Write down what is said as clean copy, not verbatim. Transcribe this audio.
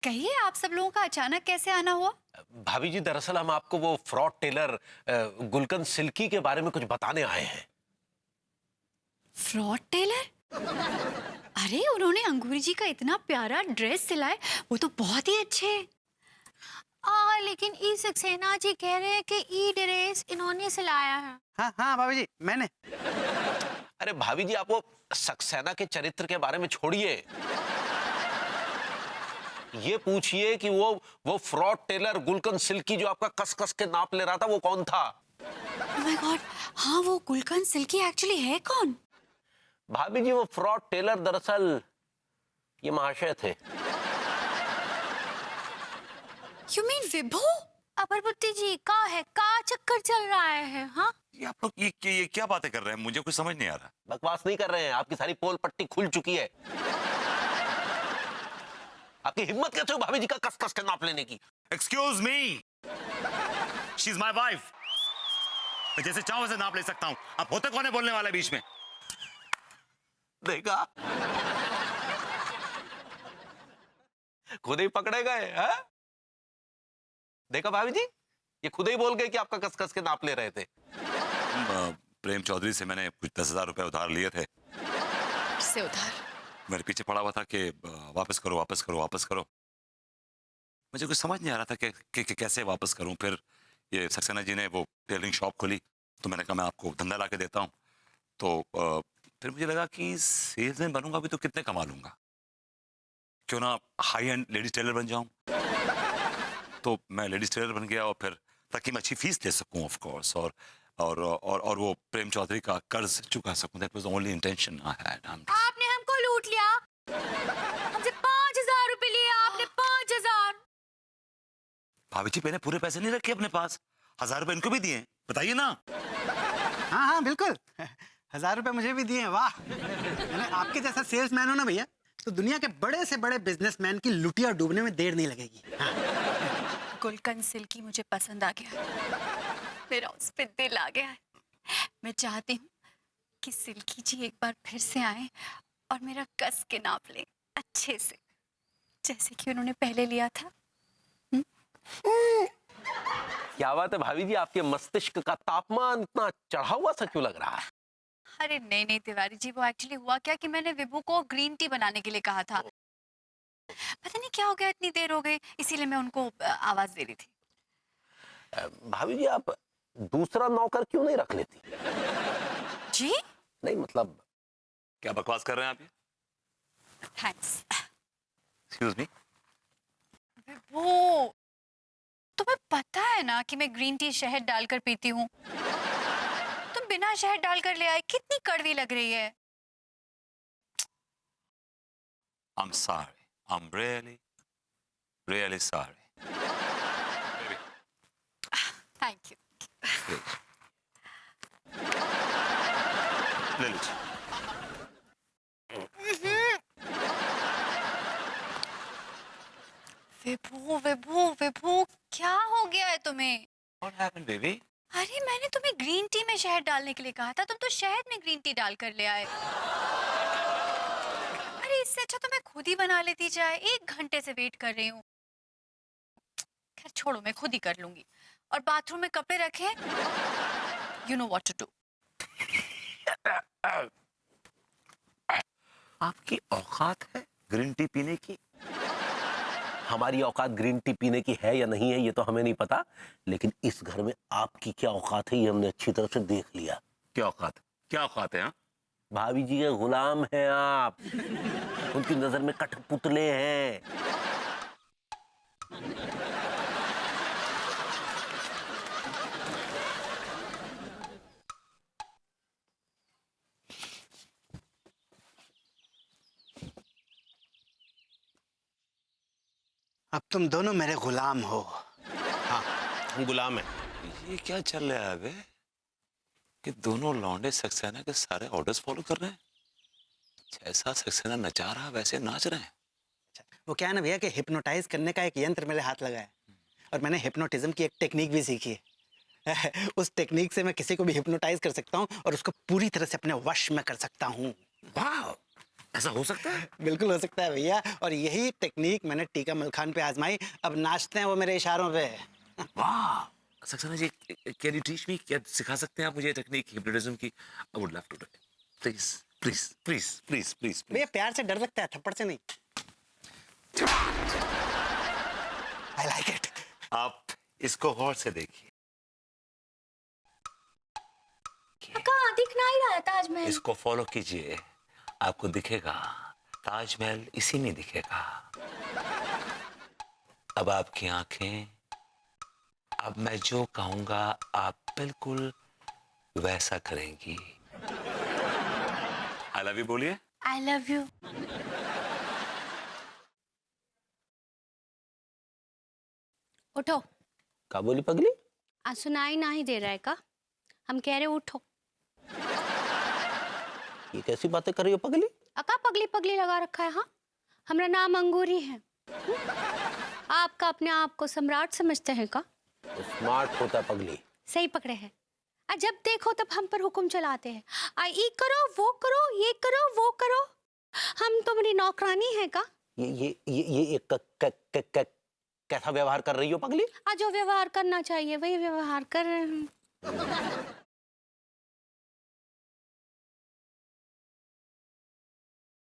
कहिए, आप सब लोगों का अचानक कैसे आना हुआ? भाभी जी, दरअसल हम आपको वो फ्रॉड टेलर गुलकंद सिल्की के बारे में कुछ बताने आए हैं। Fraud tailor? अरे, उन्होंने अंगूरी जी का इतना प्यारा ड्रेस सिलाए, वो तो बहुत ही अच्छे हैं। लेकिन ई सक्सेना जी कह रहे हैं कि ई ड्रेस इन्होंने सिलाया है। हाँ हाँ भाभी जी, मैंने। अरे भाभी जी, आप वो सक्सेना के चरित्र के बारे में छोड़िए। ये पूछिए कि वो फ्रॉड टेलर गुलकंद सिल्की जो आपका कस कस के नाप ले रहा था, वो कौन था? ओह माय गॉड, हाँ वो गुलकंद सिल्की एक्चुअली है कौन? भाभी जी, वो फ्रॉड टेलर दरअसल ये महाशय थे। यू मीन विभू? अबरबुत्ती जी का चक्कर चल रहा है? हाँ, ये आप लोग ये क्या बातें कर रहे हैं? मुझे कुछ समझ नहीं आ रहा। बकवास नहीं कर रहे हैं, आपकी सारी पोल पट्टी खुल चुकी है। आपकी हिम्मत कैसे हो भाभी जी का कस कस के नाप लेने की? Excuse me, she is my wife. मैं जैसे चाहूं वैसे नाप ले सकता हूं। आप होते कौन है बोलने वाले बीच में? देखा, खुद ही पकड़े गए हैं? देखा भाभी जी, ये खुद ही बोल गए कि आपका कस कस के नाप ले रहे थे। प्रेम चौधरी से मैंने कुछ 10,000 रुपए उधार लिए थे। से उधार? मेरे पीछे पड़ा हुआ था कि वापस करो वापस करो वापस करो। मुझे कुछ समझ नहीं आ रहा था कि कैसे वापस करूं। फिर ये सक्सेना जी ने वो टेलरिंग शॉप खोली, तो मैंने कहा मैं आपको धंधा ला के देता हूँ। तो फिर मुझे लगा कि सेल्समैन बनूंगा भी तो कितने कमा लूंगा, क्यों ना हाई एंड लेडीज टेलर बन जाऊं। तो मैं लेडीज टेलर बन गया, और फिर ताकि मैं अच्छी फीस दे सकूं ऑफ कोर्स, और वो प्रेम चौधरी का कर्ज चुका सकूं। That was the only intention I had. आपने हमको लूट लिया। हमसे 5,000 रुपए लिए आपने, 5,000। भाभी जी, मैंने पूरे पैसे नहीं रखे अपने पास, 1,000 रुपए इनको भी दिए। बताइए ना। हाँ हाँ बिल्कुल, 1,000 रुपए मुझे भी दिए। वाह, मैंने आपके जैसा सेल्समैन हो ना भैया, तो दुनिया के बड़े से बड़े बिजनेसमैन की लुटिया डूबने में देर नहीं लगेगी। हाँ। गुलकंद सिल्की मुझे पसंद आ गया, मेरा उस पे दिल आ गया है। मैं चाहती हूँ कि सिल्की जी एक बार फिर से आए और मेरा कस के नाप ले अच्छे से, जैसे कि उन्होंने पहले लिया था। क्या बात है भाभी जी, आपके मस्तिष्क का तापमान इतना चढ़ा हुआ सा क्यों लग रहा है? अरे नहीं नहीं तिवारी जी, वो एक्चुअली हुआ क्या कि मैंने विभू को ग्रीन टी बनाने के लिए कहा था। पता नहीं क्या हो गया, इतनी देर हो गई, इसीलिए मैं उनको आवाज दे रही थी। भाभी जी, आप दूसरा नौकर क्यों नहीं रख लेती? जी? नहीं मतलब, क्या बकवास कर रहे हैं आप ये? थैंक्स। Excuse me. विभू, तुम्हें पता है ना कि मैं ग्रीन टी शहद डालकर पीती हूँ। तुम बिना शहद डालकर ले आए, कितनी कड़वी लग रही है। I'm sorry. I'm really sorry. Thank you. Please. ले लीजिए। विभू विभू विभू, क्या हो गया है तुम्हें? What happened, baby? अरे मैंने तुम्हें ग्रीन टी में शहद डालने के लिए कहा था, तुम तो शहद में ग्रीन टी डालकर ले आए। अरे इससे अच्छा तो मैं खुद ही बना लेती चाय, 1 घंटे से वेट कर रही हूँ। खैर छोड़ो, मैं खुद ही कर लूंगी। और बाथरूम में कपड़े रखे, you know what to do. आपकी औकात है ग्रीन टी पीने की? हमारी औकात ग्रीन टी पीने की है या नहीं है ये तो हमें नहीं पता, लेकिन इस घर में आपकी क्या औकात है ये हमने अच्छी तरह से देख लिया। क्या औकात? क्या औकात है? हाँ? भाभी जी के गुलाम हैं आप, उनकी नजर में कठपुतले हैं। अब तुम दोनों मेरे गुलाम हो। हाँ, गुलाम है। ये क्या चल रहा है बे? कि दोनों लौंडे सक्सेना के सारे ऑर्डर्स फॉलो कर रहे हैं। जैसा सक्सेना नचा रहा वैसे नाच रहे हैं। वो क्या है ना भैया कि हिप्नोटाइज करने का एक यंत्र मेरे हाथ लगा है, और मैंने हिप्नोटिज्म की एक टेक्निक भी सीखी है। उस टेक्निक से मैं किसी को भी हिप्नोटाइज कर सकता हूँ और उसको पूरी तरह से अपने वश में कर सकता हूँ। वाह, ऐसा हो सकता है? बिल्कुल हो सकता है भैया, और यही टेक्निक मैंने टीका मल खान पे आजमाई। अब नाचते हैं वो मेरे इशारों पे। वाह Saxena ji, can you teach me? क्या सिखा सकते हैं आप मुझे टेक्निक हिप्नोटिज्म की? I would love to do it, please please please please please. भैया प्यार से डर लगता है, थप्पड़ से नहीं। I like it. आप इसको गौर से देखिए, कहाँ दिख ना ही रहा है ताजमहल। इसको फॉलो कीजिए, आपको दिखेगा ताजमहल इसी में दिखेगा। अब आपकी आंखें, अब मैं जो कहूंगा आप बिल्कुल वैसा करेंगी। आई लव यू बोलिए। I love you. उठो। का बोली पगली? आज सुनाई ना ही दे रहा है का? हम कह रहे उठो। ये कैसी बातें कर रही हो पगली? अका पगली पगली लगा रखा है। हाँ, हमारा नाम अंगूरी है। आपका अपने आप को सम्राट समझते हैं का? तो स्मार्ट होता पगली। सही पकड़े हैं। जब देखो तब हम पर हुक्म चलाते हैं। ये करो, वो करो, ये करो, वो करो। हम तुम्हारी नौकरानी है का? ये कैसा व्यवहार कर रही हो पगली? जो व्यवहार करना चाहिए वही व्यवहार कर रहे हैं।